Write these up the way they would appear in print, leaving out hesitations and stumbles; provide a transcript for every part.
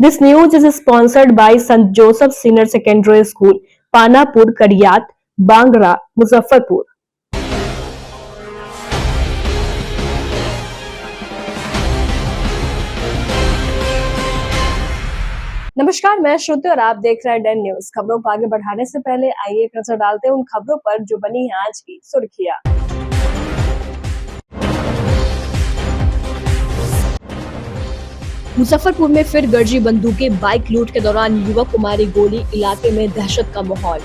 This news is sponsored by St. Joseph Senior Secondary School, Panapur, Kariyat, Bangra, Muzaffarpur. नमस्कार, मैं श्रुति और आप देख रहे हैं डेन न्यूज। खबरों को आगे बढ़ाने से पहले आइए एक नजर डालते हैं उन खबरों पर जो बनी है आज की सुर्खियां। मुजफ्फरपुर में फिर गरजी बंदूकें, बाइक लूट के दौरान युवक को मारी गोली, इलाके में दहशत का माहौल।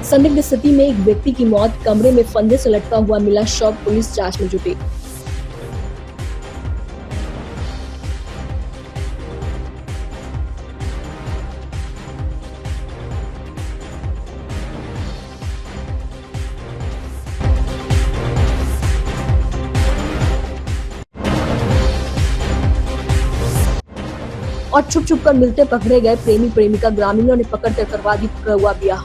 संदिग्ध स्थिति में एक व्यक्ति की मौत, कमरे में फंदे से लटका हुआ मिला शव, पुलिस जांच में जुटी। और छुप छुप कर मिलते पकड़े गए प्रेमी प्रेमिका, ग्रामीणों ने पकड़कर करवा दी पकड़ा हुआ ब्याह।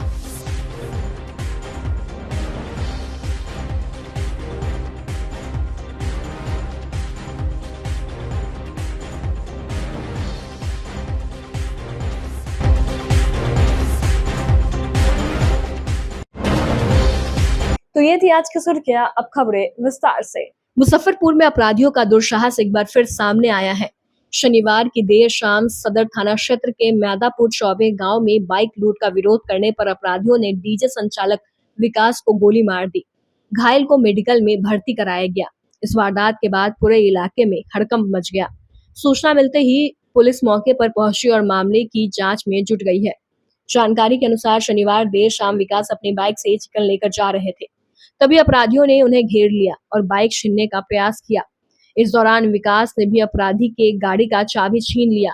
तो ये थी आज की सुर्खियां, अब खबरें विस्तार से। मुजफ्फरपुर में अपराधियों का दुस्साहस एक बार फिर सामने आया है। शनिवार की देर शाम सदर थाना क्षेत्र के मैदापुर चौबे गांव में बाइक लूट का विरोध करने पर अपराधियों ने डीजे संचालक विकास को गोली मार दी। घायल को मेडिकल में भर्ती कराया गया। इस वारदात के बाद पूरे इलाके में हड़कंप मच गया। सूचना मिलते ही पुलिस मौके पर पहुंची और मामले की जांच में जुट गई है। जानकारी के अनुसार शनिवार देर शाम विकास अपनी बाइक से चिकन लेकर जा रहे थे, तभी अपराधियों ने उन्हें घेर लिया और बाइक छीनने का प्रयास किया। इस दौरान विकास ने भी अपराधी के गाड़ी का चाबी छीन लिया।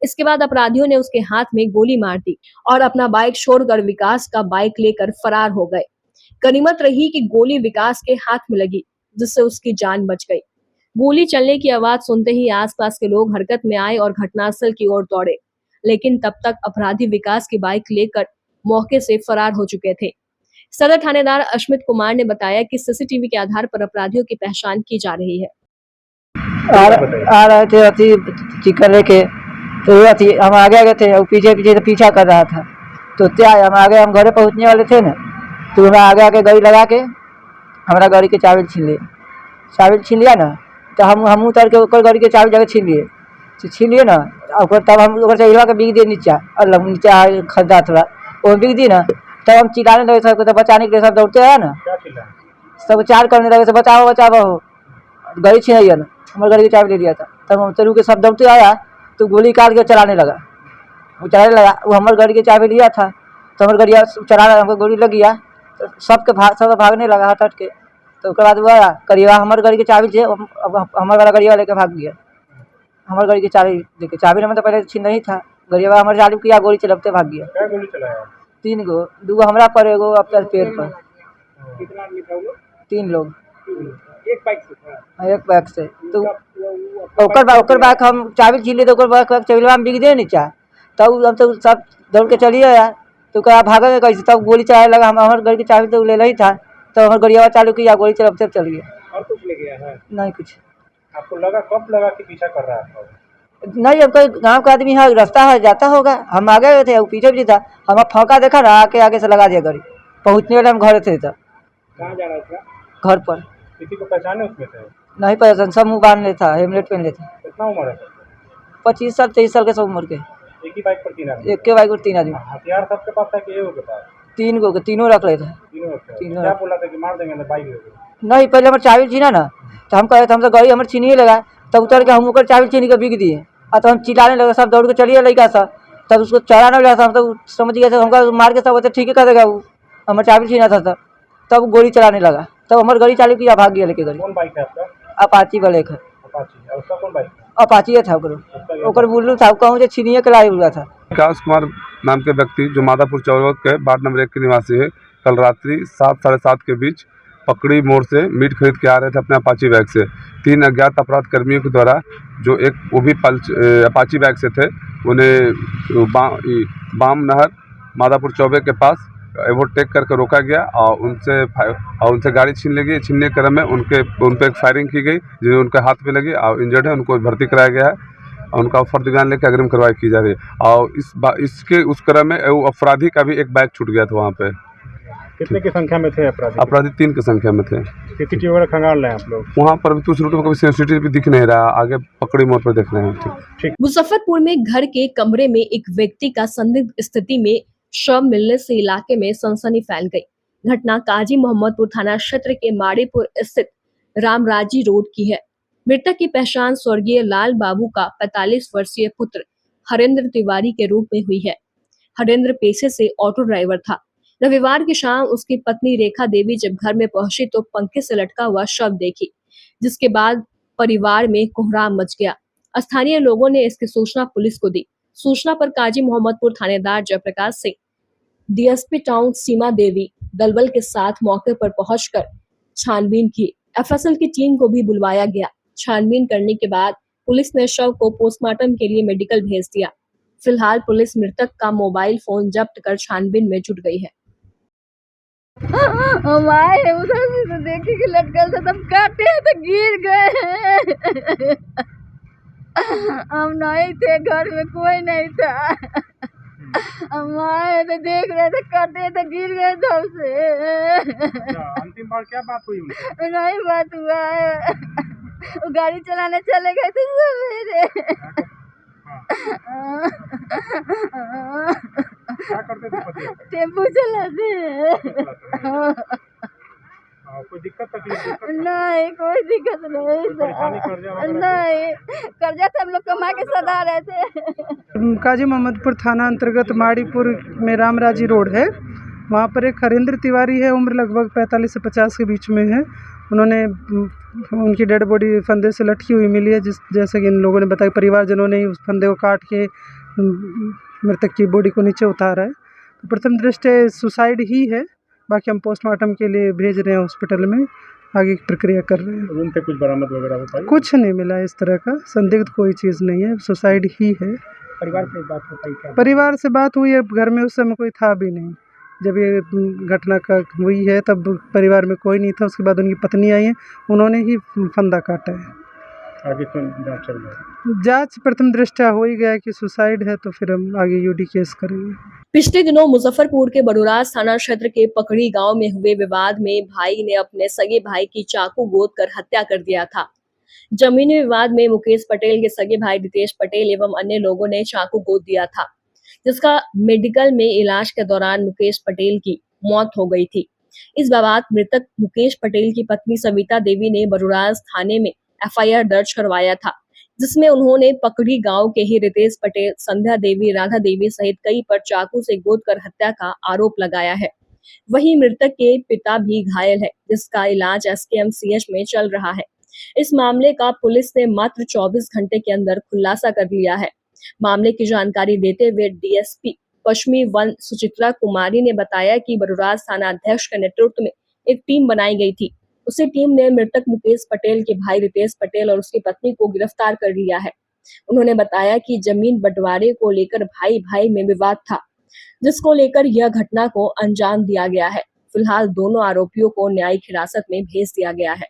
इसके बाद अपराधियों ने उसके हाथ में गोली मार दी और अपना बाइक छोड़कर विकास का बाइक लेकर फरार हो गए। गनीमत रही कि गोली विकास के हाथ में लगी, जिससे उसकी जान बच गई। गोली चलने की आवाज सुनते ही आसपास के लोग हरकत में आए और घटनास्थल की ओर दौड़े, लेकिन तब तक अपराधी विकास की बाइक लेकर मौके से फरार हो चुके थे। सदर थानेदार अश्मित कुमार ने बताया कि सीसीटीवी के आधार पर अपराधियों की पहचान की जा रही है। आ रहे थे अति चिकन लेके, तो हम आगे थे और पीछे पीछे से पीछा कर रहा था। तो क्या हम आगे, हम घरे पहुंचने वाले थे ना, तो हमें आगे गाड़ी लगा के हमारा गाड़ी के चाबी छीन लिया ना। तो हम उतर के गाड़ी के चाबी जगह छीन लिए ना। तब हम से हिलवा के बिक दिए नीचे खड्डा थोड़ा वो बिक दी ना। तब हम चिल्लाने लगे सबको, तो बचाने के लिए सब दौड़ते आया ना, सब चार करने लगे, बचाओ बचाओ, गाड़ी छीन ना, हमारे गाड़ी की चाबी ले लिया था। तब हम तरू के सब दौड़ते आया तो गोली काट के चलाने लगा। वो हमारे गाड़ी की चाबी लिया था, तो हमारी गाड़िया चलाना, हमको गोली लग गया तो सब भागने लगा हट के। तो उसके बाद वो आया करिएवा, हमारे गाड़ी की चाबी से हमारे वाला गाड़िया लेके भाग गया। हमारे गाड़ी की चाबी लेके, चाबी में तो पहले छीन नहीं था, गाड़िया हमारे चालू किया, गोली चलाते भाग गया। क्या गोली चलाया? 3 गो, 2 हमरा पर, एगो अपने पेड़ पर। कितना आदमी था वो लोग? 3 लोग, एक बाइक से था? एक बाइक से। तो ओकर बाइक हम चाबी छीन लिए, तो ओकर बाइक चबिलवा में बिक दे नीचा। तब हम तो सब दौड़ के चलिए आया, तो क्या भागे कैसे, तब गोली चलाने लगा। हमारे गाड़ी की चाबी तो ले ही था, तो हमारे गाड़िया चालू किया, गोली चलाते चल गया। और कुछ ले गया है? नहीं कुछ। आपको लगा, कब लगा कि पीछा कर रहा था? नहीं, अब कोई गांव का आदमी है, रास्ता है जाता होगा। हम आगे गए थे, वो पीछे भी था, हम फाँका देखा ना, आगे से लगा दिया गाड़ी। पहुँचने वाले हम घर थे। तब कहाँ जा रहा था? घर पर। किसी को पहचाने उसमें से? नहीं पहचान, सब मुँह बांध ले था, हेमलेट पहन ले था। कितना उम्र है? 25 साल 23 साल के सब उम्र के। एक ही बाइक पर 3 आदमी? एक के बाइक और 3 आदमी। हथियार सबके पास था कि एगो के पास? 3 गो के, तीनों रख ले था। तीनों क्या बोला था कि मार देंगे ना बाइक लेके? नहीं, पहले हमारे चाबी छीना ना, तो हम कहे हम तो गाड़ी हमारे छीनिए लगा, तब उतर के हम ऊपर चाबी छीन के बिक दिए। और तो हम चिल्लाने लगे, सब दौड़ के चलिए लड़का सब। तब उसको चढ़ाने लगा, हम तो समझ गए थे हमका मार के, सब होते ठीक है कर देगा वो। हमारे चाबी छीना था तब गोली चलाने लगा, तब हमारी गाड़ी चालू किया, भाग गया लेके गाड़ी। कौन बाइक है आपका? अपाची वाले है। अपाची। और उसका कौन बाइक? अपाची था, ओकर बुल्लू था, कहूँ छीनिए के लाए हुआ था। विकास कुमार नाम के व्यक्ति जो मादापुर चौक के वार्ड नंबर 1 के निवासी है, कल रात्रि 7 साढ़े 7 के बीच पकड़ी मोड़ से मीट खरीद के आ रहे थे अपने अपाची बैग से। 3 अज्ञात अपराध कर्मियों के द्वारा, जो एक वो भी अपाची बैग से थे, उन्हें बाम नहर मादापुर चौबे के पास ओवरटेक करके रोका गया और उनसे गाड़ी छीन ली गई। छीनने के क्रम में उन पर एक फायरिंग की गई, जिन्हें उनके हाथ में लगी और इंजर्ड है, उनको भर्ती कराया गया है और उनका फर्द बयान लेकर अग्रिम कार्रवाई की जा रही है। और इसके उस क्रम में अपराधी का भी एक बैग छूट गया था वहाँ पे। कितने की संख्या में थे अपराधी 3 की संख्या में थे। सीसीटीवी वगैरह खंगाल रहे हैं आप लोग? वहाँ पर भी उस रूट में कभी सीसीटीवी दिख नहीं रहा, आगे पकड़ी मोड़ पर देख रहे हैं। ठीक। मुजफ्फरपुर में घर के कमरे में एक व्यक्ति का संदिग्ध स्थिति में शव मिलने से इलाके में सनसनी फैल गई। घटना काजी मोहम्मदपुर थाना क्षेत्र के माड़ीपुर स्थित रामराजी रोड की है। मृतक की पहचान स्वर्गीय लाल बाबू का 45 वर्षीय पुत्र हरेंद्र तिवारी के रूप में हुई है। हरेंद्र पेशे से ऑटो ड्राइवर था। रविवार की शाम उसकी पत्नी रेखा देवी जब घर में पहुंची तो पंखे से लटका हुआ शव देखी, जिसके बाद परिवार में कोहराम मच गया। स्थानीय लोगों ने इसकी सूचना पुलिस को दी। सूचना पर काजी मोहम्मदपुर थानेदार जयप्रकाश सिंह, डीएसपी टाउन सीमा देवी दलबल के साथ मौके पर पहुंचकर छानबीन की। एफएसएल की टीम को भी बुलवाया गया। छानबीन करने के बाद पुलिस ने शव को पोस्टमार्टम के लिए मेडिकल भेज दिया। फिलहाल पुलिस मृतक का मोबाइल फोन जब्त कर छानबीन में जुट गई है। हम आए उधर से तो देखे कि लटकल था, तब काटे तो गिर गए। हम नहीं थे, घर में कोई नहीं था। हम आए तो देख रहे थे, काटे तो गिर गए धर से। अंतिम बार क्या बात हुई उनसे? नहीं बात हुआ है, वो गाड़ी चलाने चले गए थे सवेरे। क्या करते थे पति? टेम्पू चलाते। कोई दिक्कत तकलीफ? नहीं, कोई दिक्कत नहीं। नहीं, कर्जा से हम लोग कमा के सदा रहे थे। काजी मोहम्मदपुर थाना अंतर्गत माड़ीपुर में रामराजी रोड है। वहाँ पर एक हरेंद्र तिवारी है, उम्र लगभग 45 से 50 के बीच में है। उनकी डेड बॉडी फंदे से लटकी हुई मिली है, जैसे कि इन लोगों ने बताया। परिवारजनों ने उस फंदे को काट के मृतक की बॉडी को नीचे उतारा है। तो प्रथम दृष्टया सुसाइड ही है। बाकी हम पोस्टमार्टम के लिए भेज रहे हैं हॉस्पिटल में, आगे की प्रक्रिया कर रहे हैं। रूम पे कुछ बरामद वगैरह हो पाई? कुछ नहीं मिला इस तरह का, संदिग्ध कोई चीज़ नहीं है, सुसाइड ही है। परिवार से बात हो पाई क्या? परिवार से बात हुई है, घर में उस समय कोई था भी नहीं जब ये घटना का हुई है, तब परिवार में कोई नहीं था। उसके बाद उनकी पत्नी आई है, उन्होंने ही फंदा काटा है। आगे तो जांच चल रहा है। जांच प्रथम दृष्टया हो ही गया कि सुसाइड है, तो फिर हम आगे यूडी केस करेंगे। पिछले दिनों मुजफ्फरपुर के बड़ूराज थाना क्षेत्र के पकड़ी गांव में हुए विवाद में भाई ने अपने सगे भाई की चाकू गोद कर हत्या कर दिया था। जमीनी विवाद में मुकेश पटेल के सगे भाई रितेश पटेल एवं अन्य लोगों ने चाकू गोद दिया था, जिसका मेडिकल में इलाज के दौरान मुकेश पटेल की मौत हो गई थी। इस बाबत मृतक मुकेश पटेल की पत्नी सविता देवी ने बड़ूराज थाने में एफआईआर दर्ज करवाया था, जिसमें उन्होंने पकड़ी गांव के ही रितेश पटेल, संध्या देवी, राधा देवी सहित कई पर चाकू से गोद कर हत्या का आरोप लगाया है। वहीं मृतक के पिता भी घायल है, जिसका इलाज एसकेएमसीएच में चल रहा है। इस मामले का पुलिस ने मात्र 24 घंटे के अंदर खुलासा कर लिया है। मामले की जानकारी देते हुए डीएसपी पश्चिमी वन सुचित्रा कुमारी ने बताया कि बड़ूराज थाना अध्यक्ष के नेतृत्व में एक टीम बनाई गई थी। उसी टीम ने मृतक मुकेश पटेल के भाई रितेश पटेल और उसकी पत्नी को गिरफ्तार कर लिया है। उन्होंने बताया कि जमीन बंटवारे को लेकर भाई भाई में विवाद था, जिसको लेकर यह घटना को अंजाम दिया गया है। फिलहाल दोनों आरोपियों को न्यायिक हिरासत में भेज दिया गया है।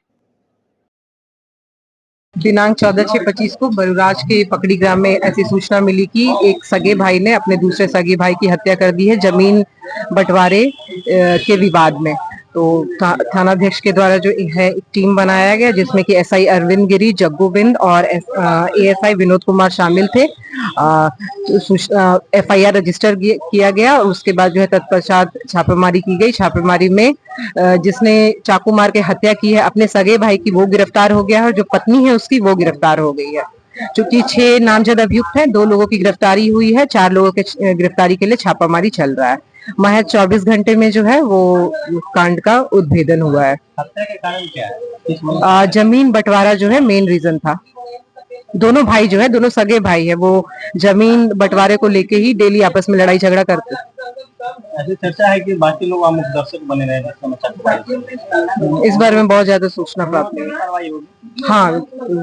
दिनांक 14/6/25 को बड़ूराज के पकड़ी ग्राम में ऐसी सूचना मिली कि एक सगे भाई ने अपने दूसरे सगे भाई की हत्या कर दी है जमीन बंटवारे के विवाद में। तो थानाध्यक्ष के द्वारा जो है एक टीम बनाया गया, जिसमें कि एसआई अरविंद गिरी, जग्गू बिंद और एएसआई विनोद कुमार शामिल थे। एफआईआर रजिस्टर किया गया और उसके बाद जो है तत्पश्चात छापेमारी की गई। छापेमारी में जिसने चाकू मार के हत्या की है अपने सगे भाई की, वो गिरफ्तार हो गया है और जो पत्नी है उसकी वो गिरफ्तार हो गई है। चूंकि 6 नामजद अभियुक्त हैं, 2 लोगों की गिरफ्तारी हुई है, 4 लोगों के गिरफ्तारी के लिए छापामारी चल रहा है। महज 24 घंटे में जो है वो कांड का उद्भेदन हुआ है। हत्या के कारण क्या है? जमीन बंटवारा जो है मेन रीजन था। दोनों भाई जो है, दोनों सगे भाई है, वो जमीन बंटवारे को लेके ही डेली आपस में लड़ाई झगड़ा करते। ऐसी चर्चा है कि बाकी लोग आमुख दर्शक बने रहे इस बारे में बहुत ज्यादा सूचना प्राप्त नहीं है। कार्रवाई होगी। हाँ,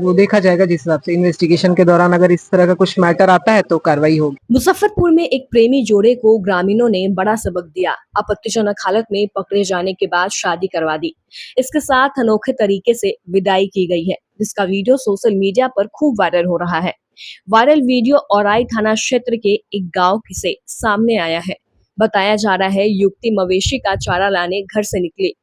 वो देखा जाएगा जिस हिसाब से इन्वेस्टिगेशन के दौरान अगर इस तरह का कुछ मैटर आता है तो कार्रवाई होगी। मुजफ्फरपुर में एक प्रेमी जोड़े को ग्रामीणों ने बड़ा सबक दिया। आपत्तिजनक हालत में पकड़े जाने के बाद शादी करवा दी। इसके साथ अनोखे तरीके से विदाई की गई है, जिसका वीडियो सोशल मीडिया पर खूब वायरल हो रहा है। वायरल वीडियो औराई थाना क्षेत्र के एक गांव से सामने आया है। बताया जा रहा है युवती मवेशी का चारा लाने घर से निकली।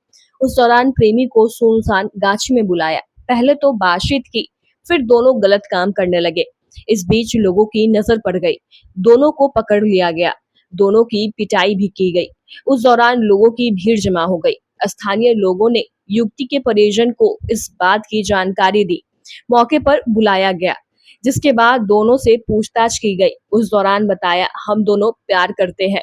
उस दौरान प्रेमी को सुनसान गाछी में बुलाया। पहले तो बातचीत की, फिर दोनों गलत काम करने लगे। इस बीच लोगों की नजर पड़ गई, दोनों को पकड़ लिया गया। दोनों की पिटाई भी की गई। उस दौरान लोगों की भीड़ जमा हो गई। स्थानीय लोगों ने युवती के परिजन को इस बात की जानकारी दी। मौके पर बुलाया गया, जिसके बाद दोनों से पूछताछ की गई। उस दौरान बताया, हम दोनों प्यार करते हैं,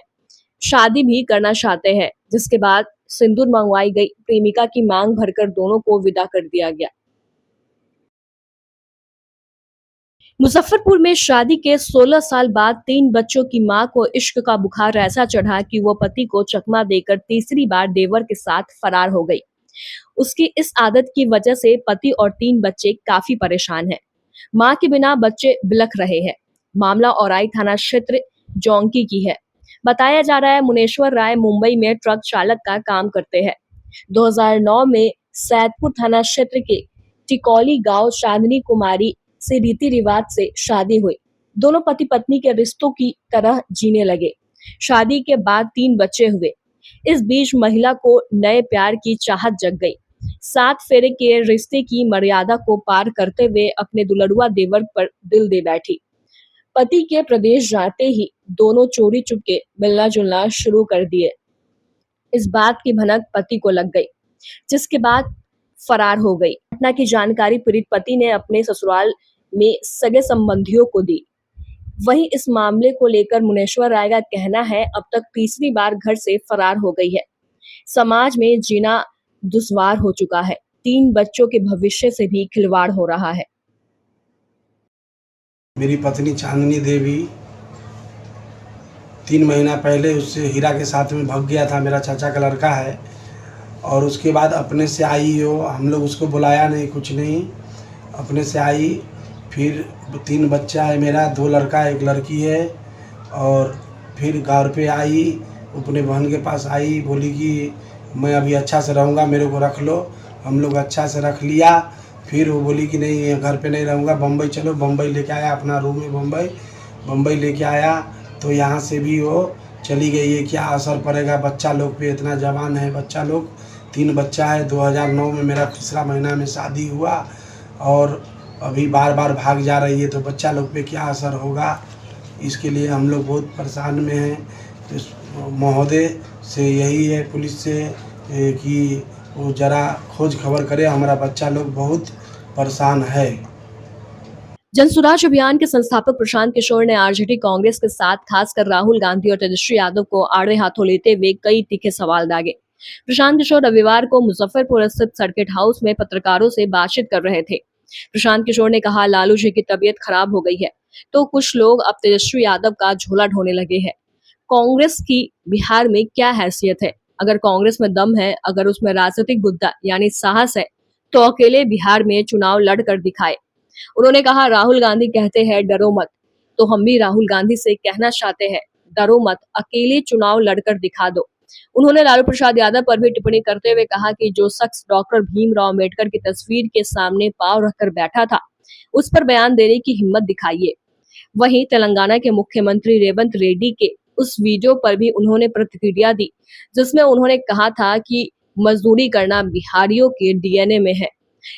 शादी भी करना चाहते हैं। जिसके बाद सिंदूर मंगवाई गई। प्रेमिका की मांग भरकर दोनों को विदा कर दिया गया। मुजफ्फरपुर में शादी के 16 साल बाद 3 बच्चों की मां को इश्क का बुखार ऐसा चढ़ा कि वो पति को चकमा देकर तीसरी बार देवर के साथ फरार हो गई। उसकी इस आदत की वजह से पति और 3 बच्चे काफी परेशान हैं। मां के बिना बच्चे बिलख रहे हैं। मामला औराई थाना क्षेत्र जोंकी की है। बताया जा रहा है मुनेश्वर राय मुंबई में ट्रक चालक का काम करते हैं। 2009 में सैदपुर थाना क्षेत्र के टिकौली गांव चांदनी कुमारी से रीति रिवाज से शादी हुई। दोनों पति पत्नी के रिश्तों की तरह जीने लगे। शादी के बाद 3 बच्चे हुए। इस बीच महिला को नए प्यार की चाहत जग गई। 7 फेरे के रिश्ते की मर्यादा को पार करते हुए अपने दुल्हड़ुआ देवर पर दिल दे बैठी। पति के प्रदेश जाते ही दोनों चोरी चुपके मिलना जुलना शुरू कर दिए। इस बात की भनक पति को लग गई, जिसके बाद फरार हो गई। घटना की जानकारी पीड़ित पति ने अपने ससुराल में सगे संबंधियों को दी। वहीं इस मामले को लेकर मुनेश्वर राय का कहना है, अब तक तीसरी बार घर से फरार हो गई है। समाज में जीना दुश्वार हो चुका है। 3 बच्चों के भविष्य से भी खिलवाड़ हो रहा है। मेरी पत्नी चांदनी देवी 3 महीना पहले उससे हीरा के साथ में भाग गया था। मेरा चाचा का लड़का है। और उसके बाद अपने से आई हो, हम लोग उसको बुलाया नहीं, कुछ नहीं, अपने से आई। फिर 3 बच्चा है मेरा, 2 लड़का 1 लड़की है। और फिर घर पे आई, अपने बहन के पास आई, बोली कि मैं अभी अच्छा से रहूँगा, मेरे को रख लो। हम लोग अच्छा से रख लिया। फिर वो बोली कि नहीं, घर पे नहीं रहूँगा, बम्बई चलो। बम्बई लेके आया, अपना रूम में बम्बई लेके आया। तो यहाँ से भी वो चली गई है। क्या असर पड़ेगा बच्चा लोग पे? इतना जवान है बच्चा लोग, 3 बच्चा है। 2009 में मेरा तीसरा महीना में शादी हुआ और अभी बार बार भाग जा रही है, तो बच्चा लोग पे क्या असर होगा? इसके लिए हम लोग बहुत परेशान में हैं। तो महोदय से यही है, पुलिस से, कि वो जरा खोज खबर करे, हमारा बच्चा लोग बहुत परेशान है। जनसुराज अभियान के संस्थापक प्रशांत किशोर ने आरजेडी कांग्रेस के साथ खासकर राहुल गांधी और तेजस्वी यादव को आड़े हाथों लेते हुए कई तीखे सवाल दागे। प्रशांत किशोर रविवार को मुजफ्फरपुर स्थित सर्किट हाउस में पत्रकारों से बातचीत कर रहे थे। प्रशांत किशोर ने कहा, लालू जी की तबीयत खराब हो गई है, तो कुछ लोग अब तेजस्वी यादव का झोला ढोने लगे हैं। कांग्रेस की बिहार में क्या हैसियत है? अगर कांग्रेस में दम है, अगर उसमें राजनीतिक बुद्धा यानी साहस है, तो अकेले बिहार में चुनाव लड़कर दिखाए। उन्होंने कहा, राहुल गांधी कहते हैं डरो मत, तो हम भी राहुल गांधी से कहना चाहते हैं, डरो मत, अकेले चुनाव लड़कर दिखा दो। उन्होंने लालू प्रसाद यादव पर भी टिप्पणी करते हुए कहा कि जो शख्स डॉक्टर भीमराव अम्बेडकर की तस्वीर के सामने पांव रखकर बैठा था, उस पर बयान देने की हिम्मत दिखाइए। वहीं तेलंगाना के मुख्यमंत्री रेवंत रेड्डी के उस वीडियो पर भी उन्होंने प्रतिक्रिया दी, जिसमें उन्होंने कहा था कि मजदूरी करना बिहारियों के डीएनए में है।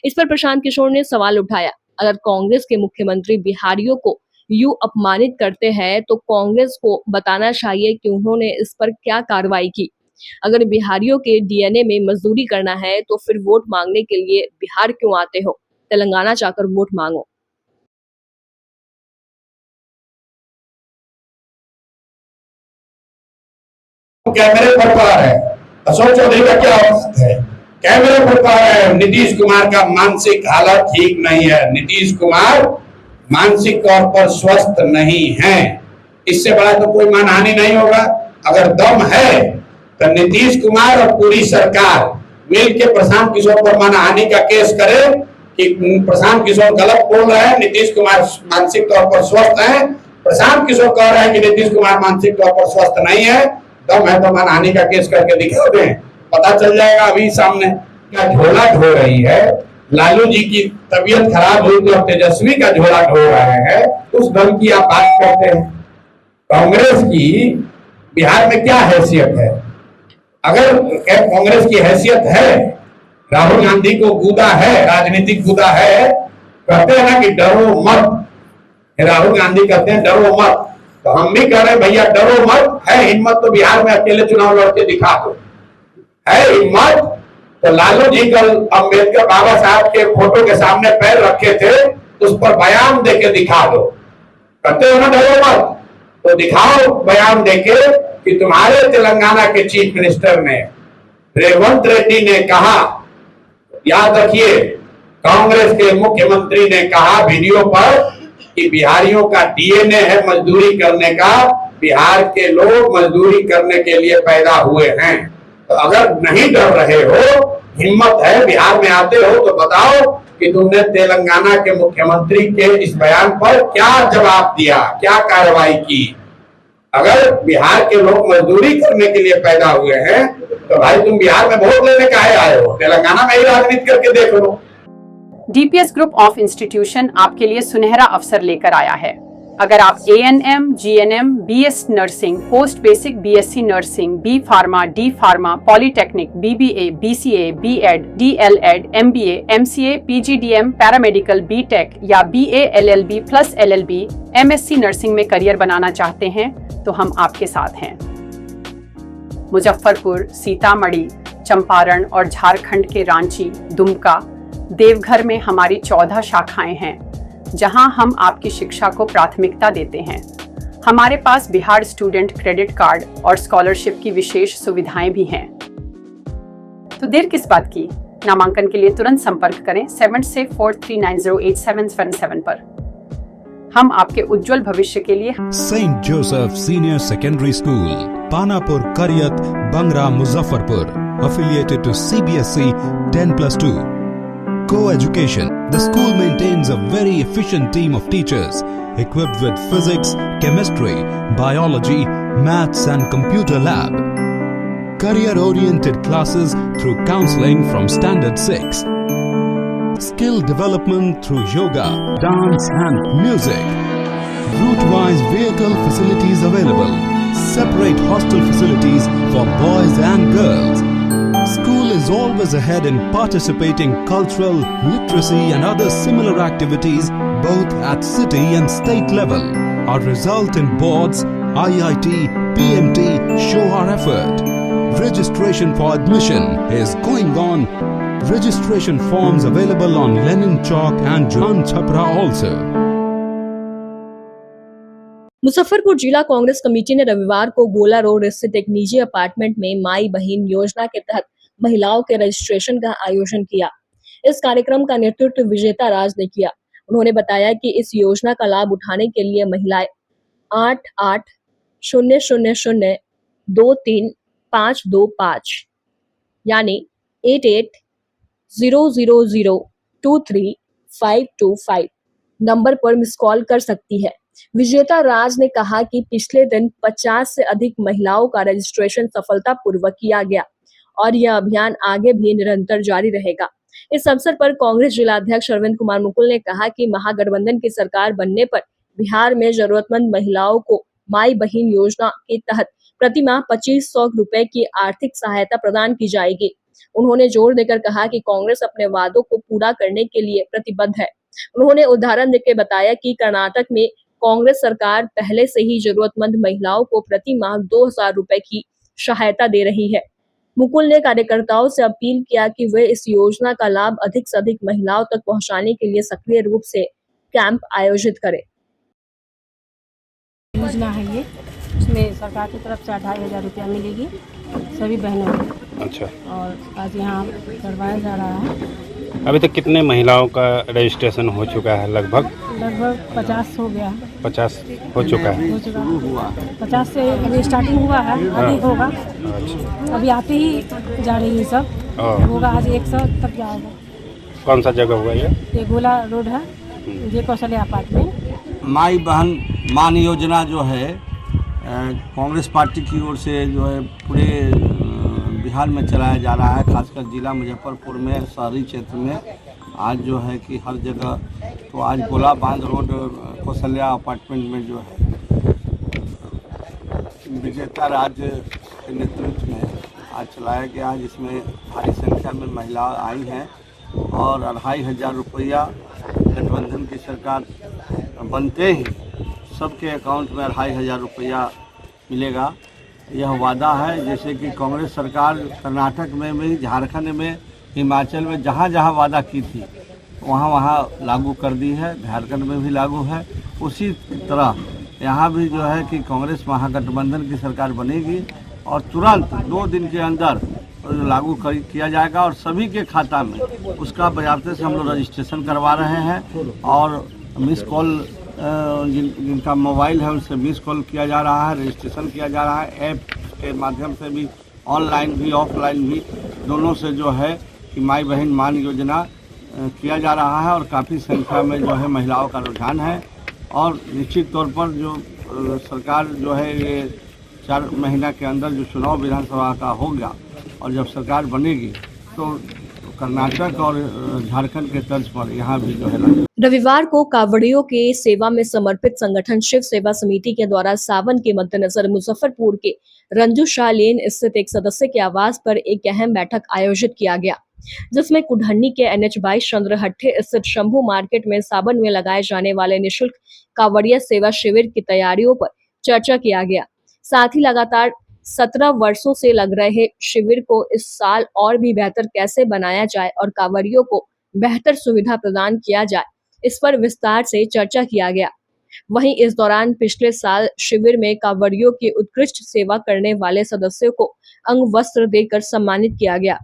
इस पर प्रशांत किशोर ने सवाल उठाया, अगर कांग्रेस के मुख्यमंत्री बिहारियों को यूं अपमानित करते हैं, तो कांग्रेस को बताना चाहिए कि उन्होंने इस पर क्या कार्रवाई की। अगर बिहारियों के डीएनए में मजदूरी करना है, तो फिर वोट मांगने के लिए बिहार क्यों आते हो? तेलंगाना जाकर वोट मांगो। कैमरे पर पा रहे हैं, अशोक चौधरी का क्या औकात है? कैमरे पर पा रहे हैं, नीतीश कुमार का मानसिक हालत ठीक नहीं है, नीतीश कुमार मानसिक तौर पर स्वस्थ नहीं है। इससे बड़ा तो कोई मानहानि नहीं होगा। अगर दम है तो नीतीश कुमार और पूरी सरकार मिल के प्रशांत किशोर पर मानहानि का केस करे कि प्रशांत किशोर गलत बोल रहे हैं, नीतीश कुमार मानसिक तौर पर स्वस्थ हैं। प्रशांत किशोर कह रहे हैं कि नीतीश कुमार मानसिक तौर पर स्वस्थ नहीं है। दम है तो मानहानि का केस करके दिखा दें, पता चल जाएगा अभी सामने। क्या झोला ढो रही है, लालू जी की तबीयत खराब हुई तो तेजस्वी का झोला ढो रहे हैं, उस दल की आप बात करते हैं। कांग्रेस की बिहार में क्या हैसियत है? अगर कांग्रेस की हैसियत है, राहुल गांधी को गुदा है, राजनीतिक गुदा है, कहते हैं ना कि डरो मत, राहुल गांधी कहते हैं डरो मत, तो हम भी कह रहे हैं भैया डरो मत। है हिम्मत तो बिहार में अकेले चुनाव लड़के दिखा दो, है हिम्मत तो लालू जी कल अम्बेडकर बाबा साहब के फोटो के सामने पैर रखे थे, उस पर बयान देके दिखा दो। कहते हो ना डरो मत, तो दिखाओ बयान देके कि तुम्हारे तेलंगाना के चीफ मिनिस्टर ने रेवंत रेड्डी ने कहा, याद रखिए कांग्रेस के मुख्यमंत्री ने कहा वीडियो पर कि बिहारियों का डीएनए है मजदूरी करने का, बिहार के लोग मजदूरी करने के लिए पैदा हुए हैं। तो अगर नहीं डर रहे हो, हिम्मत है, बिहार में आते हो तो बताओ कि तुमने तेलंगाना के मुख्यमंत्री के इस बयान पर क्या जवाब दिया, क्या कार्रवाई की। अगर बिहार के लोग मजदूरी करने के लिए पैदा हुए हैं तो भाई तुम बिहार में वोट लेने काहे आए हो? तेलंगाना में ही राजनीति करके देख लो। डीपीएस ग्रुप ऑफ इंस्टीट्यूशन आपके लिए सुनहरा अवसर लेकर आया है। अगर आप ANM, GNM, BS nursing, post basic BSc nursing, B pharma, D pharma, polytechnic, BBA, BCA, BEd, DLEd, MBA, MCA, PGDM, paramedical, BTech या BA LLB plus LLB, MSc nursing में करियर बनाना चाहते हैं तो हम आपके साथ हैं। मुजफ्फरपुर, सीतामढ़ी, चंपारण और झारखंड के रांची, दुमका, देवघर में हमारी 14 शाखाएं हैं जहां हम आपकी शिक्षा को प्राथमिकता देते हैं। हमारे पास बिहार स्टूडेंट क्रेडिट कार्ड और स्कॉलरशिप की विशेष सुविधाएं भी हैं। तो देर किस बात की, नामांकन के लिए तुरंत संपर्क करें 7643908777 पर। हम आपके उज्जवल भविष्य के लिए Saint Joseph senior secondary school, Panapur, Kariyat, Bangra, Muzaffarpur, affiliated to CBSE 10+2. Co-education. The school maintains a very efficient team of teachers equipped with physics, chemistry, biology, maths and computer lab. Career-oriented classes through counseling from Standard 6. Skill development through yoga, dance and music. Route-wise vehicle facilities available. Separate hostel facilities for boys and girls. School is always ahead in participating cultural, literacy and other similar activities both at city and state level. Our result in boards, IIT, PMT show our effort. Registration for admission is going on. Registration forms available on Lenin Chowk and Jalan Chhapra also. Muzaffarpur जिला Congress committee ने रविवार को गोला road स्थित एक निजी apartment में माई बहन योजना के तहत महिलाओं के रजिस्ट्रेशन का आयोजन किया। इस कार्यक्रम का नेतृत्व विजेता राज ने किया। उन्होंने बताया कि इस योजना का लाभ उठाने के लिए महिलाएं 8800023525 यानी 8800023525 नंबर पर मिस कॉल कर सकती है। विजेता राज ने कहा कि पिछले दिन 50 से अधिक महिलाओं का रजिस्ट्रेशन सफलतापूर्वक किया गया और यह अभियान आगे भी निरंतर जारी रहेगा। इस अवसर पर कांग्रेस जिला अध्यक्ष अरविंद कुमार मुकुल ने कहा कि महागठबंधन की सरकार बनने पर बिहार में जरूरतमंद महिलाओं को माई बहन योजना के तहत प्रतिमाह 2500 रुपए की आर्थिक सहायता प्रदान की जाएगी। उन्होंने जोर देकर कहा कि कांग्रेस अपने वादों को पूरा करने के लिए प्रतिबद्ध है। उन्होंने उदाहरण देकर बताया कि कर्नाटक में कांग्रेस सरकार पहले से ही जरूरतमंद महिलाओं को प्रति माह 2000 रुपए की सहायता दे रही है। मुकुल ने कार्यकर्ताओं से अपील किया कि वे इस योजना का लाभ अधिक से अधिक महिलाओं तक पहुंचाने के लिए सक्रिय रूप से कैंप आयोजित करें। योजना है ये, उसमें सरकार की तरफ से 2500 रुपया मिलेगी सभी बहनों को। अच्छा। और आज यहाँ करवाया जा रहा है अभी तक कितने महिलाओं का रजिस्ट्रेशन हो चुका है? लगभग 50 हो गया है। 50 हो चुका है। हो चुका है 50 से अभी स्टार्टिंग हुआ है, अभी होगा। अभी आते ही जा रही है सब, होगा आज 100 तक जाएगा। कौन सा जगह हुआ ये गोला रोड है, ये कौशल्या अपार्टमेंट। माई बहन मान योजना जो है कांग्रेस पार्टी की ओर से जो है पूरे बिहार में चलाया जा रहा है, खासकर जिला मुजफ्फरपुर में शहरी क्षेत्र में आज जो है कि हर जगह। तो आज गोला बांध रोड कौशल्या अपार्टमेंट में जो है विजेता राज्य के नेतृत्व में आज चलाया गया, जिसमें भारी संख्या में महिलाएं आई हैं और 2500 रुपया गठबंधन की सरकार बनते ही सबके अकाउंट में 2500 रुपया मिलेगा। यह वादा है, जैसे कि कांग्रेस सरकार कर्नाटक में भी, झारखंड में, हिमाचल में जहाँ जहाँ वादा की थी वहाँ वहाँ लागू कर दी है, झारखंड में भी लागू है। उसी तरह यहाँ भी जो है कि कांग्रेस महागठबंधन की सरकार बनेगी और तुरंत 2 दिन के अंदर लागू किया जाएगा और सभी के खाता में उसका बाकायदे से हम लोग रजिस्ट्रेशन करवा रहे हैं। और मिस कॉल जिनका मोबाइल है उनसे मिस कॉल किया जा रहा है, रजिस्ट्रेशन किया जा रहा है। ऐप के माध्यम से भी, ऑनलाइन भी, ऑफलाइन भी, दोनों से जो है कि माई बहन मान योजना किया जा रहा है और काफ़ी संख्या में जो है महिलाओं का रुझान है। और निश्चित तौर पर जो सरकार जो है ये 4 महीना के अंदर जो चुनाव विधानसभा का होगा और जब सरकार बनेगी तो कर्नाटक और झारखंड के तर्ज पर यहाँ भी जो है। रविवार को कावड़ियों के सेवा में समर्पित संगठन शिव सेवा समिति के द्वारा सावन के मद्देनजर मुजफ्फरपुर के रंजू शाह लेन स्थित एक सदस्य के आवास पर एक अहम बैठक आयोजित किया गया, जिसमें कुढ़नी के NH-22 चंद्रहट्टे स्थित शंभू मार्केट में सावन में लगाए जाने वाले निःशुल्क कावड़िया सेवा शिविर की तैयारियों पर चर्चा किया गया। साथ ही लगातार 17 वर्षों से लग रहे शिविर को इस साल और भी बेहतर कैसे बनाया जाए और कांवड़ियों को बेहतर सुविधा प्रदान किया जाए, इस पर विस्तार से चर्चा किया गया। वहीं इस दौरान पिछले साल शिविर में कांवड़ियों की उत्कृष्ट सेवा करने वाले सदस्यों को अंग वस्त्र देकर सम्मानित किया गया।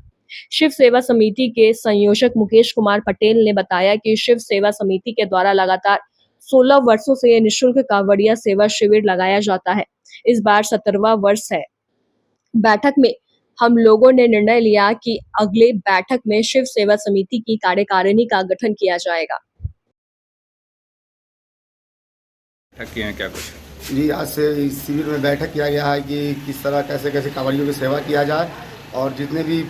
शिव सेवा समिति के संयोजक मुकेश कुमार पटेल ने बताया कि शिव सेवा समिति के द्वारा लगातार 16 वर्षों से निःशुल्क कांवड़िया सेवा शिविर लगाया जाता है। इस बार 17वां वर्ष है। बैठक में हम लोगों ने निर्णय लिया कि अगले बैठक में शिव सेवा समिति की कार्यकारिणी का गठन किया जाएगा। किए क्या कुछ जी, आज से इस शिविर में बैठक किया गया है कि किस तरह कैसे कैसे कांवड़ियों की सेवा किया जाए और जितने भी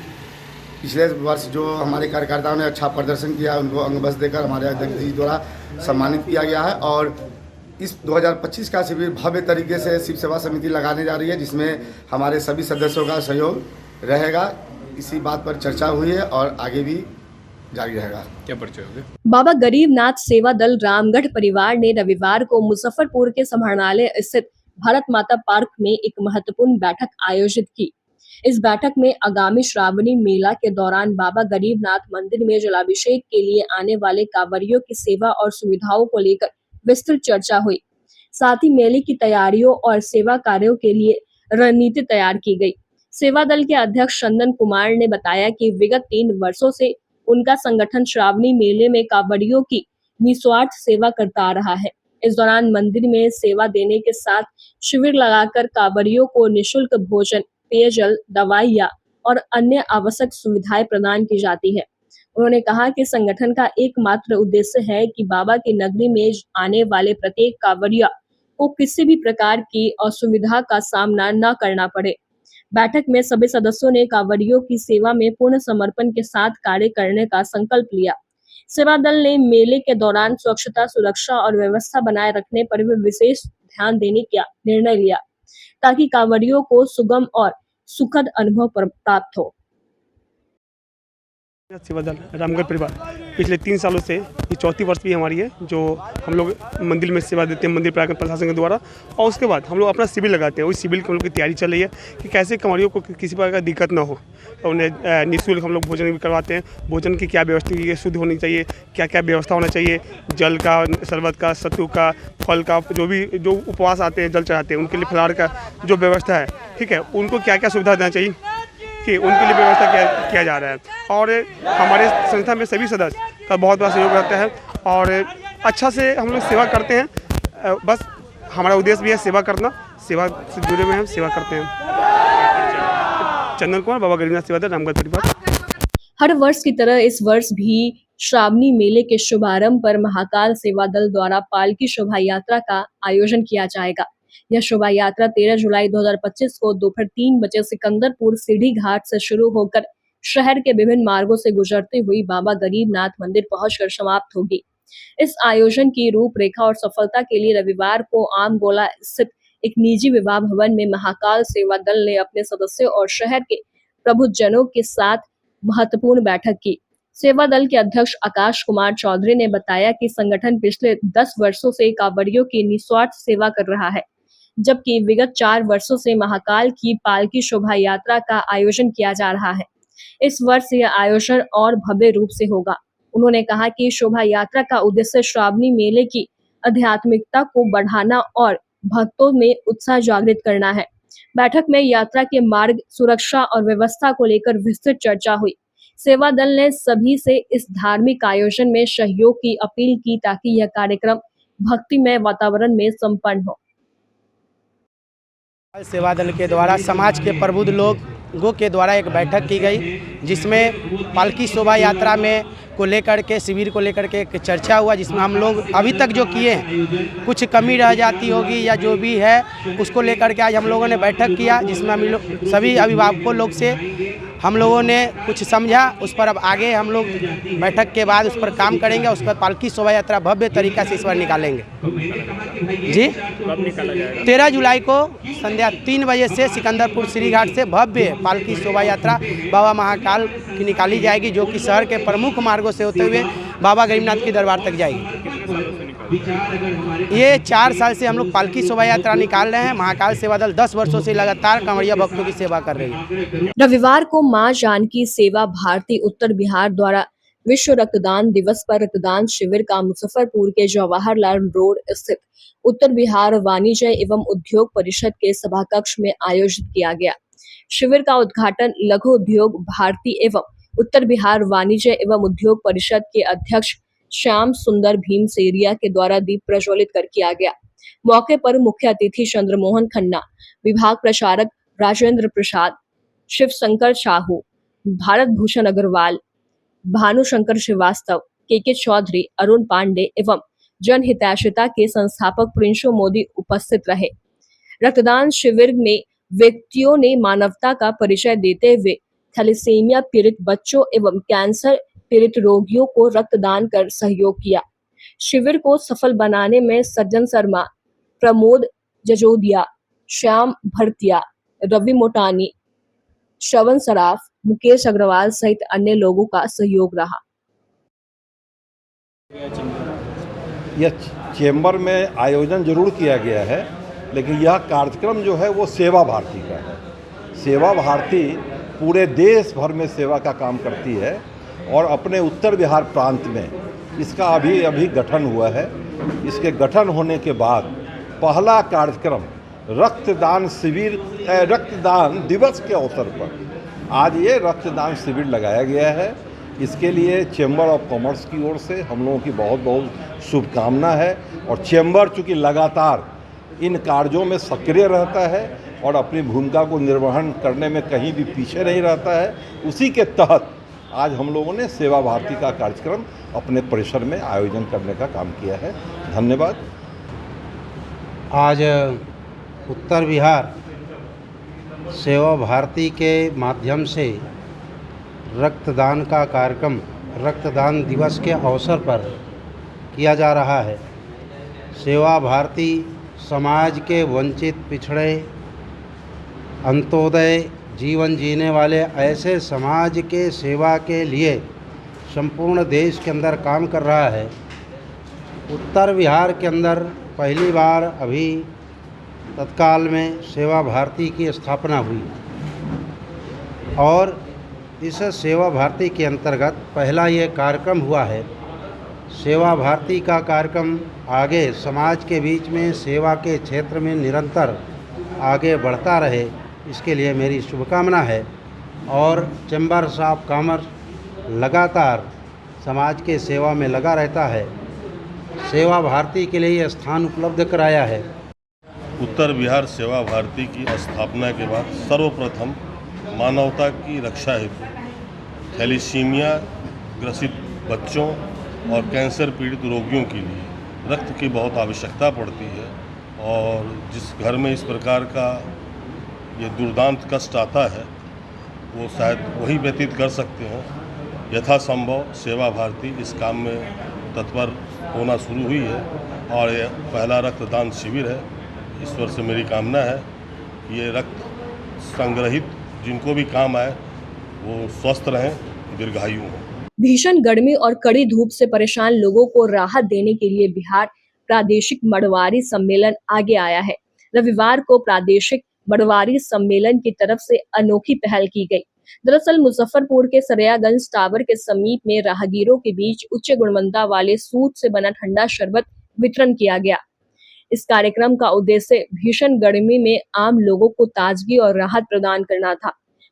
पिछले वर्ष जो हमारे कार्यकर्ताओं ने अच्छा प्रदर्शन किया उनको अंग वस्त्र देकर हमारे अध्यक्ष जी द्वारा सम्मानित किया गया है। और इस 2025 का शिविर भव्य तरीके से शिव सेवा समिति लगाने जा रही है, जिसमें हमारे सभी सदस्यों का सहयोग रहेगा। इसी बात पर चर्चा हुई है और आगे भी जारी रहेगा। क्या परिचय होगा? बाबा गरीबनाथ सेवा दल रामगढ़ परिवार ने रविवार को मुजफ्फरपुर के समाहरणालय स्थित भारत माता पार्क में एक महत्वपूर्ण बैठक आयोजित की। इस बैठक में आगामी श्रावणी मेला के दौरान बाबा गरीबनाथ मंदिर में जलाभिषेक के लिए आने वाले कांवड़ियों की सेवा और सुविधाओं को लेकर विस्तृत चर्चा हुई। साथ ही मेले की तैयारियों और सेवा कार्यों के लिए रणनीति तैयार की गई। सेवा दल के अध्यक्ष चंदन कुमार ने बताया कि विगत 3 वर्षों से उनका संगठन श्रावणी मेले में कांवड़ियों की निस्वार्थ सेवा करता आ रहा है। इस दौरान मंदिर में सेवा देने के साथ शिविर लगाकर कांवड़ियों को निःशुल्क भोजन, पेयजल, दवाइयाँ और अन्य आवश्यक सुविधाएं प्रदान की जाती है। उन्होंने कहा कि संगठन का एकमात्र उद्देश्य है कि बाबा की नगरी में आने वाले प्रत्येक कांवड़िया को किसी भी प्रकार की असुविधा का सामना न करना पड़े। बैठक में सभी सदस्यों ने कांवड़ियों की सेवा में पूर्ण समर्पण के साथ कार्य करने का संकल्प लिया। सेवा दल ने मेले के दौरान स्वच्छता, सुरक्षा और व्यवस्था बनाए रखने पर भी विशेष ध्यान देने का निर्णय लिया, ताकि कांवड़ियों को सुगम और सुखद अनुभव प्राप्त हो। सेवा दल रामगढ़ परिवार पिछले 3 सालों से ये 4थी वर्ष भी हमारी है, जो हम लोग मंदिर में सेवा देते हैं मंदिर प्रशासन के द्वारा। और उसके बाद हम लोग अपना शिविर लगाते हैं। उस शिविर की हम लोग की तैयारी चल रही है कि कैसे कांवड़ियों को किसी प्रकार का दिक्कत ना हो। तो उन्हें निःशुल्क हम लोग भोजन भी करवाते हैं। भोजन की क्या व्यवस्था की शुद्ध होनी चाहिए, क्या क्या व्यवस्था होना चाहिए, जल का, शरबत का, सत्तू का, फल का, जो उपवास आते हैं जल चढ़ाते हैं उनके लिए फलाहार का जो व्यवस्था है, ठीक है, उनको क्या क्या सुविधा देना चाहिए, के उनके लिए व्यवस्था किया जा रहा है। और हमारे संस्था में सभी सदस्य का बहुत बड़ा सहयोग रहता है और अच्छा से हम लोग सेवा करते हैं। बस हमारा उद्देश्य भी है सेवा करना, सेवा से जुड़े हुए हैं, सेवा करते हैं। चंदन कुमार, बाबा गरीबनाथ सेवा दल, रामगढ़ परिवार। हर वर्ष की तरह इस वर्ष भी श्रावणी मेले के शुभारंभ पर महाकाल सेवा दल द्वारा पालकी शोभा यात्रा का आयोजन किया जाएगा। यह शोभा यात्रा 13 जुलाई 2025 को दोपहर 3 बजे सिकंदरपुर सीढ़ी घाट से शुरू होकर शहर के विभिन्न मार्गों से गुजरते हुई बाबा गरीबनाथ मंदिर पहुंचकर समाप्त होगी। इस आयोजन की रूपरेखा और सफलता के लिए रविवार को आमगोला स्थित एक निजी विवाह भवन में महाकाल सेवा दल ने अपने सदस्यों और शहर के प्रबुद्धजनों के साथ महत्वपूर्ण बैठक की। सेवा दल के अध्यक्ष आकाश कुमार चौधरी ने बताया कि संगठन पिछले 10 वर्षों से कांवड़ियों की निस्वार्थ सेवा कर रहा है, जबकि विगत 4 वर्षों से महाकाल की पालकी शोभा यात्रा का आयोजन किया जा रहा है। इस वर्ष यह आयोजन और भव्य रूप से होगा। उन्होंने कहा कि शोभा यात्रा का उद्देश्य श्रावणी मेले की आध्यात्मिकता को बढ़ाना और भक्तों में उत्साह जागृत करना है। बैठक में यात्रा के मार्ग, सुरक्षा और व्यवस्था को लेकर विस्तृत चर्चा हुई। सेवा दल ने सभी से इस धार्मिक आयोजन में सहयोग की अपील की ताकि यह कार्यक्रम भक्तिमय वातावरण में संपन्न हो। सेवा दल के द्वारा समाज के प्रबुद्ध लोगों के द्वारा एक बैठक की गई, जिसमें पालकी शोभा यात्रा में को लेकर के शिविर को लेकर के एक चर्चा हुआ, जिसमें हम लोग अभी तक जो किए हैं कुछ कमी रह जाती होगी या जो भी है उसको लेकर के आज हम लोगों ने बैठक किया, जिसमें हम लोग सभी अभिभावकों लोग से हम लोगों ने कुछ समझा। उस पर अब आगे हम लोग बैठक के बाद उस पर काम करेंगे। उस पर पालकी शोभा यात्रा भव्य तरीका से इस बार निकालेंगे जी। 13 जुलाई को संध्या 3 बजे से सिकंदरपुर श्री घाट से भव्य पालकी शोभा यात्रा बाबा महाकाल की निकाली जाएगी, जो कि शहर के प्रमुख मार्गों से होते हुए बाबा गरीबनाथ के दरबार तक जाएगी। ये 4 साल से हम लोग पालकी शोभा यात्रा निकाल रहे हैं। महाकाल सेवा दल 10 वर्षों से लगातार कांवड़िया भक्तों की सेवा कर रही है। रविवार को मां जानकी सेवा भारती उत्तर बिहार द्वारा विश्व रक्तदान दिवस पर रक्तदान शिविर का मुजफ्फरपुर के जवाहरलाल रोड स्थित उत्तर बिहार वाणिज्य एवं उद्योग परिषद के सभा कक्ष में आयोजित किया गया। शिविर का उद्घाटन लघु उद्योग भारती एवं उत्तर बिहार वाणिज्य एवं उद्योग परिषद के अध्यक्ष श्याम सुंदर भीमसेरिया के द्वारा दीप प्रज्वलित कर किया गया। मौके पर मुख्य अतिथि चंद्रमोहन खन्ना, विभाग प्रचारक राजेंद्र प्रसाद, शिव शंकर साहू, भारत भूषण अग्रवाल, भानुशंकर श्रीवास्तव, के चौधरी, अरुण पांडे एवं जनहितैषिता के संस्थापक प्रिंशो मोदी उपस्थित रहे। रक्तदान शिविर में व्यक्तियों ने मानवता का परिचय देते हुए थैलेसीमिया पीड़ित बच्चों एवं कैंसर पीड़ित रोगियों को रक्तदान कर सहयोग किया। शिविर को सफल बनाने में सज्जन शर्मा, प्रमोद जजोदिया, श्याम भरतिया, रवि मोटानी, श्रवण सराफ, मुकेश अग्रवाल सहित अन्य लोगों का सहयोग रहा। यह चेंबर में आयोजन जरूर किया गया है, लेकिन यह कार्यक्रम जो है वो सेवा भारती का है। सेवा भारती पूरे देश भर में सेवा का काम करती है और अपने उत्तर बिहार प्रांत में इसका अभी गठन हुआ है। इसके गठन होने के बाद पहला कार्यक्रम रक्तदान शिविर, रक्तदान दिवस के अवसर पर आज ये रक्तदान शिविर लगाया गया है। इसके लिए चेंबर ऑफ कॉमर्स की ओर से हम लोगों की बहुत बहुत शुभकामना है। और चेंबर चूँकि लगातार इन कार्यों में सक्रिय रहता है और अपनी भूमिका को निर्वहन करने में कहीं भी पीछे नहीं रहता है, उसी के तहत आज हम लोगों ने सेवा भारती का कार्यक्रम अपने परिसर में आयोजन करने का काम किया है। धन्यवाद। आज उत्तर बिहार सेवा भारती के माध्यम से रक्तदान का कार्यक्रम रक्तदान दिवस के अवसर पर किया जा रहा है। सेवा भारती समाज के वंचित, पिछड़े, अंत्योदय जीवन जीने वाले ऐसे समाज के सेवा के लिए संपूर्ण देश के अंदर काम कर रहा है। उत्तर बिहार के अंदर पहली बार अभी तत्काल में सेवा भारती की स्थापना हुई और इस सेवा भारती के अंतर्गत पहला ये कार्यक्रम हुआ है। सेवा भारती का कार्यक्रम आगे समाज के बीच में सेवा के क्षेत्र में निरंतर आगे बढ़ता रहे, इसके लिए मेरी शुभकामना है। और चैम्बर्स ऑफ कॉमर्स लगातार समाज के सेवा में लगा रहता है। सेवा भारती के लिए ये स्थान उपलब्ध कराया है। उत्तर बिहार सेवा भारती की स्थापना के बाद सर्वप्रथम मानवता की रक्षा हेतु थैलीसीमिया ग्रसित बच्चों और कैंसर पीड़ित रोगियों के लिए रक्त की बहुत आवश्यकता पड़ती है और जिस घर में इस प्रकार का ये दुर्दांत कष्ट आता है वो शायद वही व्यतीत कर सकते हैं। यथासंभव सेवा भारती इस काम में तत्पर होना शुरू हुई है और यह पहला रक्तदान शिविर है। ईश्वर से मेरी कामना है कि ये रक्त संग्रहित जिनको भी काम आए वो स्वस्थ रहें, दीर्घायु हों। भीषण गर्मी और कड़ी धूप से परेशान लोगों को राहत देने के लिए बिहार प्रादेशिक मड़वारी सम्मेलन आगे आया है। रविवार को प्रादेशिक मड़वारी सम्मेलन की तरफ से अनोखी पहल की गई। दरअसल मुजफ्फरपुर के सरयागंज टावर के समीप में राहगीरों के बीच उच्च गुणवत्ता वाले सूत से बना ठंडा शरबत वितरण किया गया। इस कार्यक्रम का उद्देश्य भीषण गर्मी में आम लोगों को ताजगी और राहत प्रदान करना था।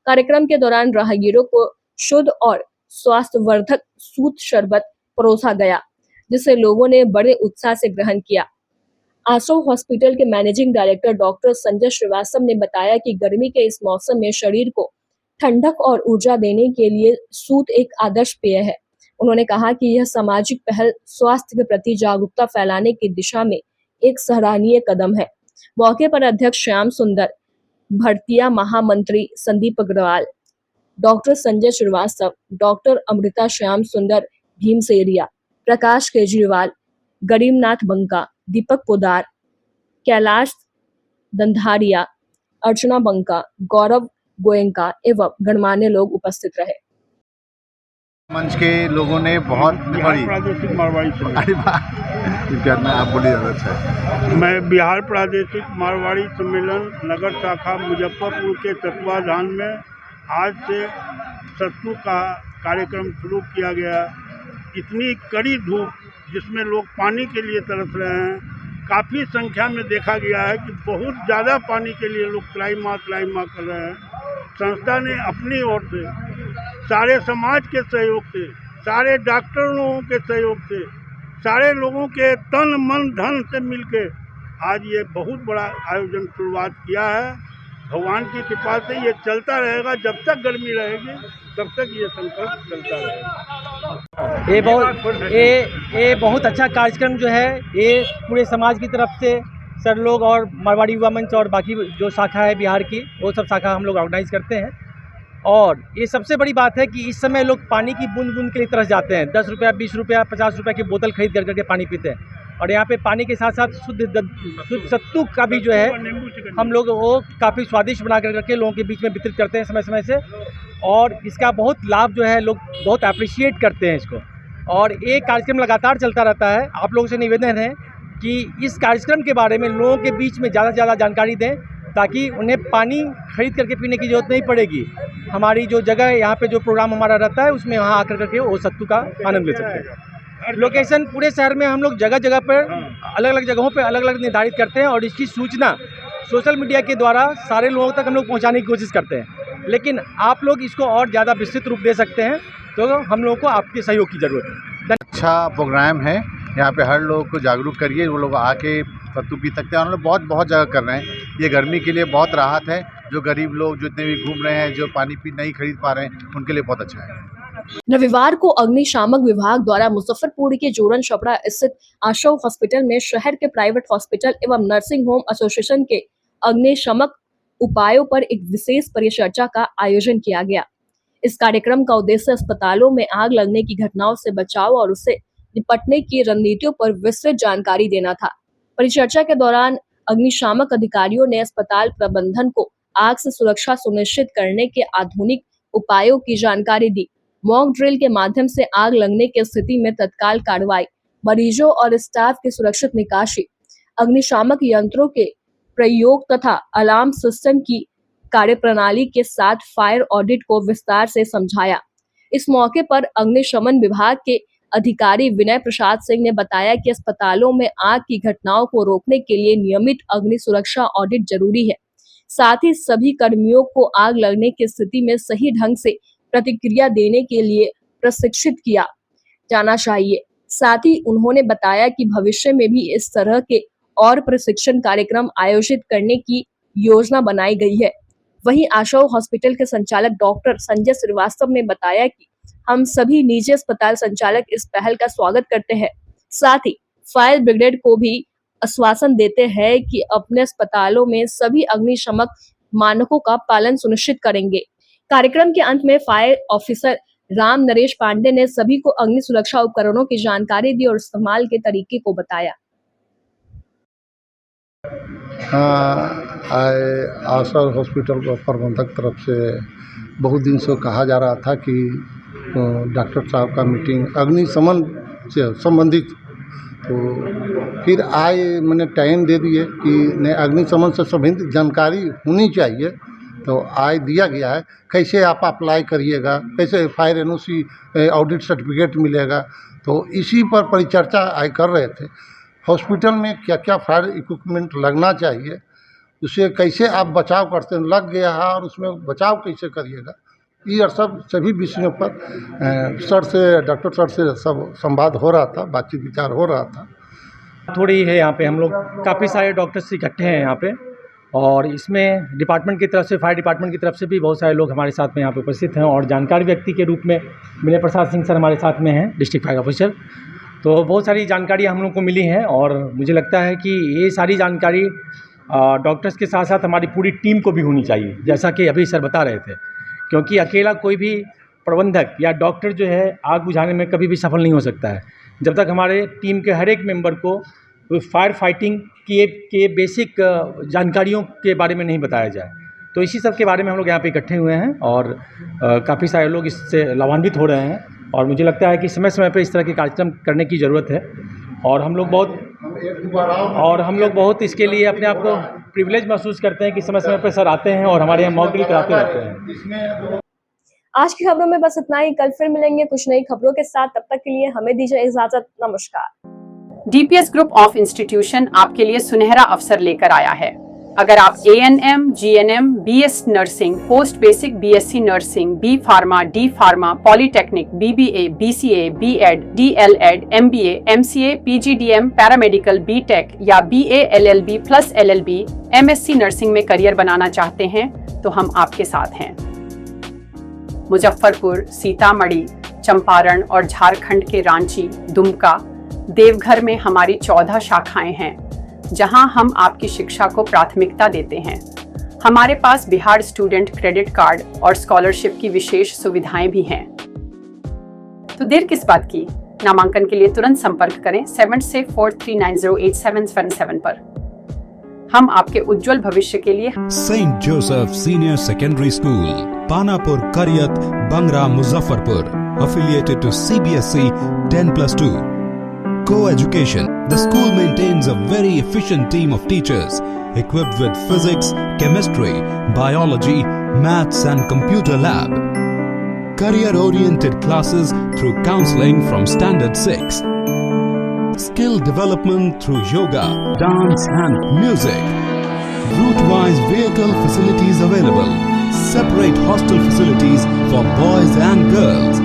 कार्यक्रम के दौरान राहगीरों को शुद्ध और स्वास्थ्यवर्धक सूत शरबत परोसा गया, जिसे लोगों ने बड़े उत्साह से ग्रहण किया। आशा हॉस्पिटल के managing director doctor Sanjay Srivastava ने बताया कि गर्मी के इस मौसम में शरीर को ठंडक और ऊर्जा देने के लिए सूत एक आदर्श पेय है। उन्होंने कहा कि यह सामाजिक पहल स्वास्थ्य के प्रति जागरूकता फैलाने की दिशा में एक सराहनीय कदम है। मौके पर अध्यक्ष श्याम सुंदर, भरतिया महामंत्री संदीप अग्रवाल, डॉक्टर संजय श्रीवास्तव, डॉक्टर अमृता श्याम सुंदर भीमसेरिया, प्रकाश केजरीवाल, गरीबनाथ बंका, दीपक पोदार, कैलाश दंधारिया, अर्चना बंका, गौरव गोयंका एवं गणमान्य लोग उपस्थित रहे। मंच के लोगों ने बहुत बड़ी आप बोलिए। अच्छा, मैं बिहार प्रादेशिक मारवाड़ी सम्मेलन नगर शाखा मुजफ्फरपुर के तत्वाधान में आज से सत्तू का कार्यक्रम शुरू किया गया। इतनी कड़ी धूप जिसमें लोग पानी के लिए तरस रहे हैं, काफ़ी संख्या में देखा गया है कि बहुत ज़्यादा पानी के लिए लोग त्राहिमाम कर रहे हैं। संस्था ने अपनी ओर से सारे समाज के सहयोग से, सारे डॉक्टरों के सहयोग से, सारे लोगों के तन मन धन से मिलके आज ये बहुत बड़ा आयोजन शुरुआत किया है। भगवान की कृपा से ये चलता रहेगा, जब तक गर्मी रहेगी तब तक ये संकल्प चलता रहेगा। ये बहुत अच्छा कार्यक्रम जो है ये पूरे समाज की तरफ से सर लोग और मारवाड़ी युवा मंच और बाकी जो शाखा है बिहार की वो सब शाखा हम लोग ऑर्गेनाइज करते हैं। और ये सबसे बड़ी बात है कि इस समय लोग पानी की बूंद बूंद के लिए तरस जाते हैं। 10 रुपया, 20 रुपया, 50 रुपया की बोतल खरीद करके पानी पीते हैं। और यहाँ पे पानी के साथ साथ शुद्ध सत्तू का भी जो है हम लोग वो काफ़ी स्वादिष्ट बना करके लोगों के बीच में वितरित करते हैं समय समय से। और इसका बहुत लाभ जो है लोग बहुत अप्रिशिएट करते हैं इसको। और ये कार्यक्रम लगातार चलता रहता है। आप लोगों से निवेदन है कि इस कार्यक्रम के बारे में लोगों के बीच में ज़्यादा से ज़्यादा जानकारी दें, ताकि उन्हें पानी खरीद करके पीने की ज़रूरत नहीं पड़ेगी। हमारी जो जगह यहाँ पे जो प्रोग्राम हमारा रहता है उसमें वहाँ आकर करके वो सत्तू का आनंद ले सकते हैं। लोकेशन पूरे शहर में हम लोग जगह जगह पर अलग अलग जगहों पे अलग अलग निर्धारित करते हैं और इसकी सूचना सोशल मीडिया के द्वारा सारे लोगों तक हम लोग पहुँचाने की कोशिश करते हैं। लेकिन आप लोग इसको और ज़्यादा विस्तृत रूप दे सकते हैं, तो हम लोगों को आपके सहयोग की ज़रूरत है। अच्छा प्रोग्राम है, यहाँ पे हर लोग को जागरूक करिए, वो लोग आके सत्तू पी सकते हैं। और बहुत जगह कर रहे हैं। ये गर्मी के लिए बहुत राहत है। जो गरीब लोग जितने भी घूम रहे हैं, जो पानी नहीं खरीद पा रहे हैं, उनके लिए बहुत अच्छा है। रविवार को अग्निशामक विभाग द्वारा मुजफ्फरपुर के जोरन छपरा स्थित आशा हॉस्पिटल में शहर के प्राइवेट हॉस्पिटल एवं नर्सिंग होम एसोसिएशन के अग्निशमक उपायों पर एक विशेष परिचर्चा का आयोजन किया गया। इस कार्यक्रम का उद्देश्य अस्पतालों में आग लगने की घटनाओं से बचाव और उससे निपटने की रणनीतियों पर विस्तृत जानकारी देना था। परिचर्चा के दौरान अग्निशामक अधिकारियों ने अस्पताल प्रबंधन को आग से सुरक्षा सुनिश्चित करने के आधुनिक उपायों की जानकारी दी। मॉक ड्रिल के माध्यम से आग लगने की स्थिति में तत्काल कार्रवाई, मरीजों और स्टाफ की सुरक्षित निकासी, अग्निशामक यंत्रों के प्रयोग तथा अलार्म सिस्टम की कार्यप्रणाली के साथ फायर ऑडिट को विस्तार से समझाया। इस मौके पर अग्निशमन विभाग के अधिकारी विनय प्रसाद सिंह ने बताया कि अस्पतालों में आग की घटनाओं को रोकने के लिए नियमित अग्नि सुरक्षा ऑडिट जरूरी है। साथ ही सभी कर्मियों को आग लगने की स्थिति में सही ढंग से प्रतिक्रिया देने के लिए प्रशिक्षित किया जाना चाहिए। साथ ही उन्होंने बताया कि भविष्य में भी इस तरह के और प्रशिक्षण कार्यक्रम आयोजित करने की योजना बनाई गई है। वहीं आशा हॉस्पिटल के संचालक डॉक्टर संजय श्रीवास्तव ने बताया कि हम सभी निजी अस्पताल संचालक इस पहल का स्वागत करते हैं। साथ ही फायर ब्रिगेड को भी आश्वासन देते हैं कि अपने अस्पतालों में सभी अग्निशमन मानकों का पालन सुनिश्चित करेंगे। कार्यक्रम के अंत में फायर ऑफिसर राम नरेश पांडे ने सभी को अग्नि सुरक्षा उपकरणों की जानकारी दी और इस्तेमाल के तरीके को बताया। आशा हॉस्पिटल प्रबंधक तरफ से बहुत दिन से कहा जा रहा था कि डॉक्टर साहब का मीटिंग अग्निशमन से संबंधित, तो फिर आए मैंने टाइम दे दिए कि नहीं अग्निशमन से संबंधित जानकारी होनी चाहिए, तो आय दिया गया है। कैसे आप अप्लाई करिएगा, कैसे फायर एनओसी ऑडिट सर्टिफिकेट मिलेगा, तो इसी पर परिचर्चा आय कर रहे थे। हॉस्पिटल में क्या क्या फायर इक्विपमेंट लगना चाहिए, उससे कैसे आप बचाव करते हैं, लग गया है और उसमें बचाव कैसे करिएगा, ये सब सभी विषयों पर सर से डॉक्टर सर से सब संवाद हो रहा था, बातचीत विचार हो रहा था। थोड़ी है यहाँ पे हम लोग काफ़ी सारे डॉक्टर्स इकट्ठे हैं यहाँ पे, और इसमें डिपार्टमेंट की तरफ से, फायर डिपार्टमेंट की तरफ से भी बहुत सारे लोग हमारे साथ में यहाँ पे उपस्थित हैं। और जानकारी व्यक्ति के रूप में विनय प्रसाद सिंह सर हमारे साथ में हैं, डिस्ट्रिक्ट फायर ऑफिसर। तो बहुत सारी जानकारी हम लोग को मिली हैं और मुझे लगता है कि ये सारी जानकारी डॉक्टर्स के साथ साथ हमारी पूरी टीम को भी होनी चाहिए, जैसा कि अभी सर बता रहे थे, क्योंकि अकेला कोई भी प्रबंधक या डॉक्टर जो है आग बुझाने में कभी भी सफल नहीं हो सकता है जब तक हमारे टीम के हर एक मेंबर को फायर फाइटिंग के बेसिक जानकारियों के बारे में नहीं बताया जाए। तो इसी सब के बारे में हम लोग यहाँ पे इकट्ठे हुए हैं और काफ़ी सारे लोग इससे लाभान्वित हो रहे हैं और मुझे लगता है कि समय समय पे इस तरह के कार्यक्रम करने की ज़रूरत है और हम लोग बहुत इसके लिए अपने आप को प्रिविलेज महसूस करते हैं कि समय समय पर सर आते हैं और हमारे यहाँ मॉक ड्रिल कराते रहते हैं। आज की खबरों में बस इतना ही। कल फिर मिलेंगे कुछ नई खबरों के साथ, तब तक के लिए हमें दीजिए इजाजत। नमस्कार। डीपीएस ग्रुप ऑफ इंस्टीट्यूशन आपके लिए सुनहरा अवसर लेकर आया है। अगर आप ANM, GNM, BS nursing, post basic BSc nursing, B pharma, D pharma, polytechnic, BBA, BCA, B.Ed, DLEd, MBA, MCA, PGDM, paramedical, B.Tech या BA LLB plus LLB, MSc nursing में करियर बनाना चाहते हैं तो हम आपके साथ हैं। मुजफ्फरपुर, सीतामढ़ी, चंपारण और झारखंड के रांची, दुमका, देवघर में हमारी 14 शाखाएं हैं जहां हम आपकी शिक्षा को प्राथमिकता देते हैं। हमारे पास बिहार स्टूडेंट क्रेडिट कार्ड और स्कॉलरशिप की विशेष सुविधाएं भी हैं। तो देर किस बात की, नामांकन के लिए तुरंत संपर्क करें 7643908777 पर। हम आपके उज्जवल भविष्य के लिए Saint Joseph senior secondary school, Panapur, Kariyat, Bangra, Muzaffarpur, affiliated to CBSE 10+2. Co-education. The school maintains a very efficient team of teachers equipped with physics, chemistry, biology, maths and computer lab. Career-oriented classes through counseling from Standard 6. Skill development through yoga, dance and music. Route-wise vehicle facilities available. Separate hostel facilities for boys and girls.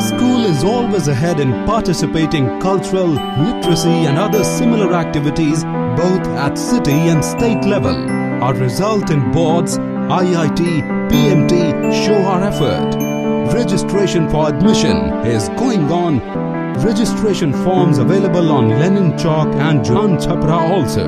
School is always ahead in participating cultural, literacy and other similar activities both at city and state level. Our result in boards, IIT, PMT show our effort. Registration for admission is going on. Registration forms available on Lenin Chowk and Jan Chhapra also.